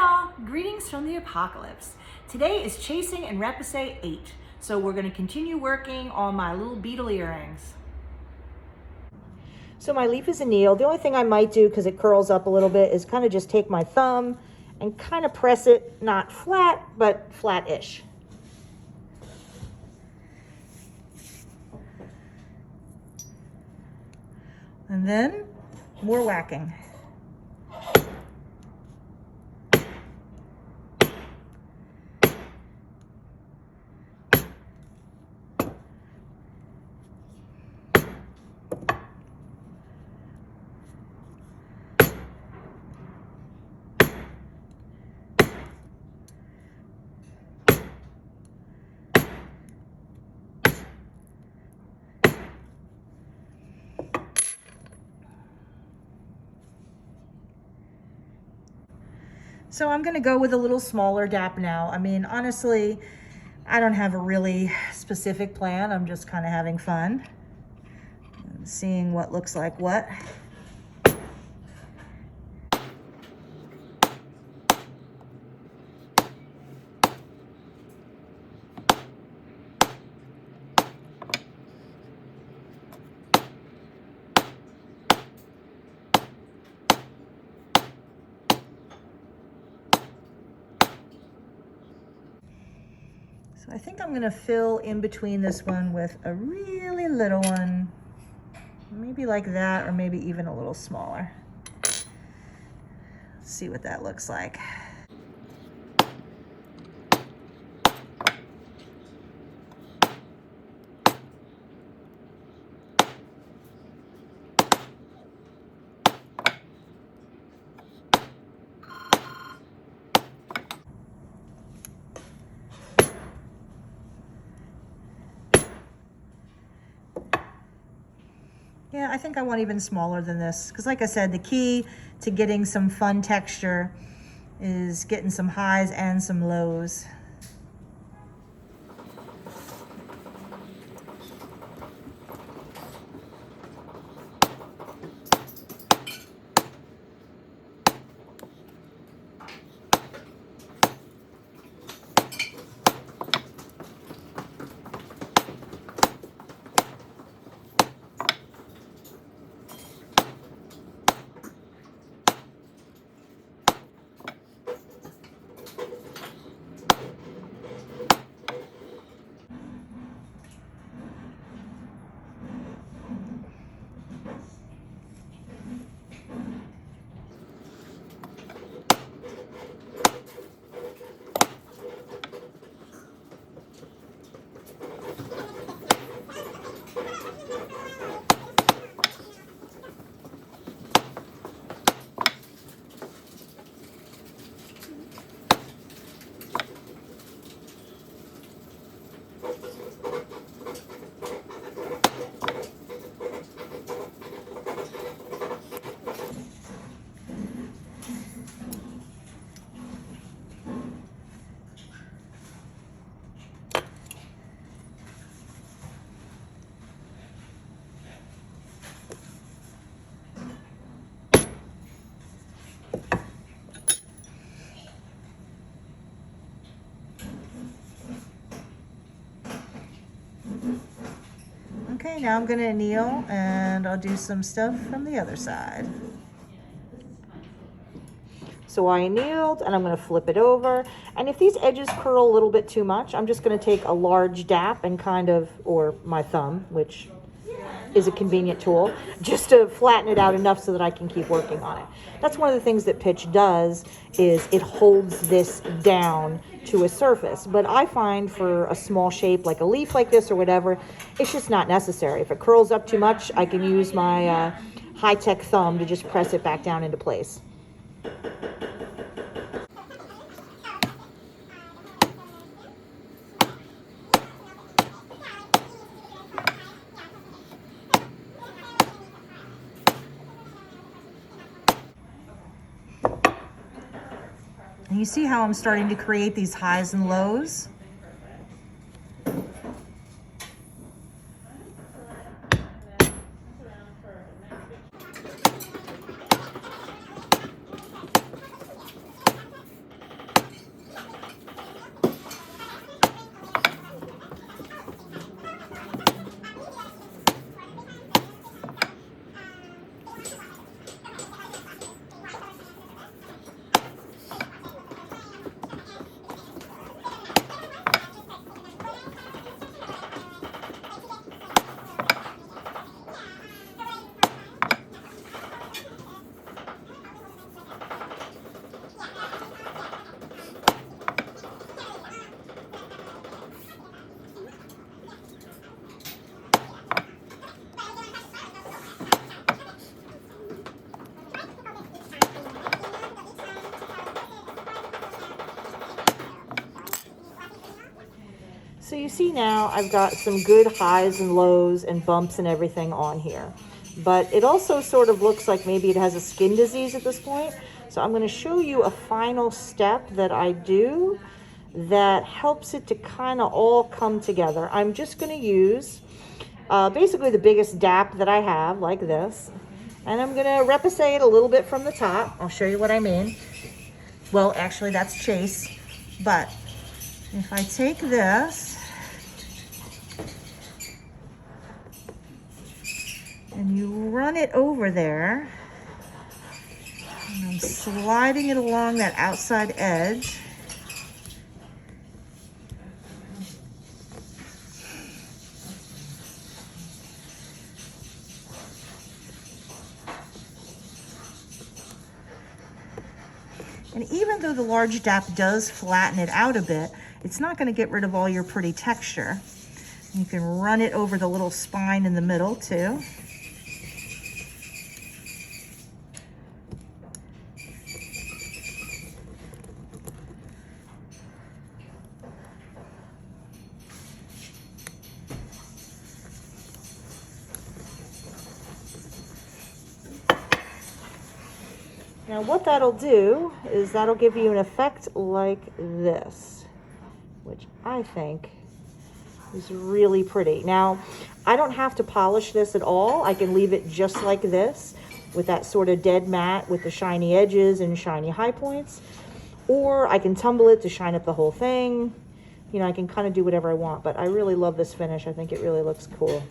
y'all, greetings from the apocalypse. Today is Chasing in Repousse 8, so we're going to continue working on my little beetle earrings. So my leaf is annealed. The only thing I might do, because it curls up a little bit, is kind of just take my thumb and kind of press it, not flat, but flat-ish. And then more whacking. So I'm gonna go with a little smaller dap now. I mean, honestly, I don't have a really specific plan. I'm just kind of having fun and seeing what looks like what. So I think I'm gonna fill in between this one with a really little one, maybe like that, or maybe even a little smaller. Let's see what that looks like. Yeah, I think I want even smaller than this, because like I said, the key to getting some fun texture is getting some highs and some lows. Okay, now I'm gonna anneal and I'll do some stuff from the other side. So I annealed and I'm gonna flip it over. And if these edges curl a little bit too much, I'm just gonna take a large dap and kind of, or my thumb, which is a convenient tool, just to flatten it out enough so that I can keep working on it. That's one of the things that pitch does, is it holds this down to a surface. But I find for a small shape like a leaf like this or whatever, it's just not necessary. If it curls up too much, I can use my high-tech thumb to just press it back down into place. And you see how I'm starting to create these highs and lows? So you see now I've got some good highs and lows and bumps and everything on here. But it also sort of looks like maybe it has a skin disease at this point. So I'm going to show you a final step that I do that helps it to kind of all come together. I'm just going to use basically the biggest dap that I have, like this. And I'm going to repousse it a little bit from the top. I'll show you what I mean. Well, actually, that's chase. But if I take this and you run it over there, and I'm sliding it along that outside edge. And even though the large dap does flatten it out a bit, it's not going to get rid of all your pretty texture. You can run it over the little spine in the middle too. Now what that'll do is that'll give you an effect like this, which I think is really pretty. Now, I don't have to polish this at all. I can leave it just like this with that sort of dead matte with the shiny edges and shiny high points. Or I can tumble it to shine up the whole thing. You know, I can kind of do whatever I want, but I really love this finish. I think it really looks cool.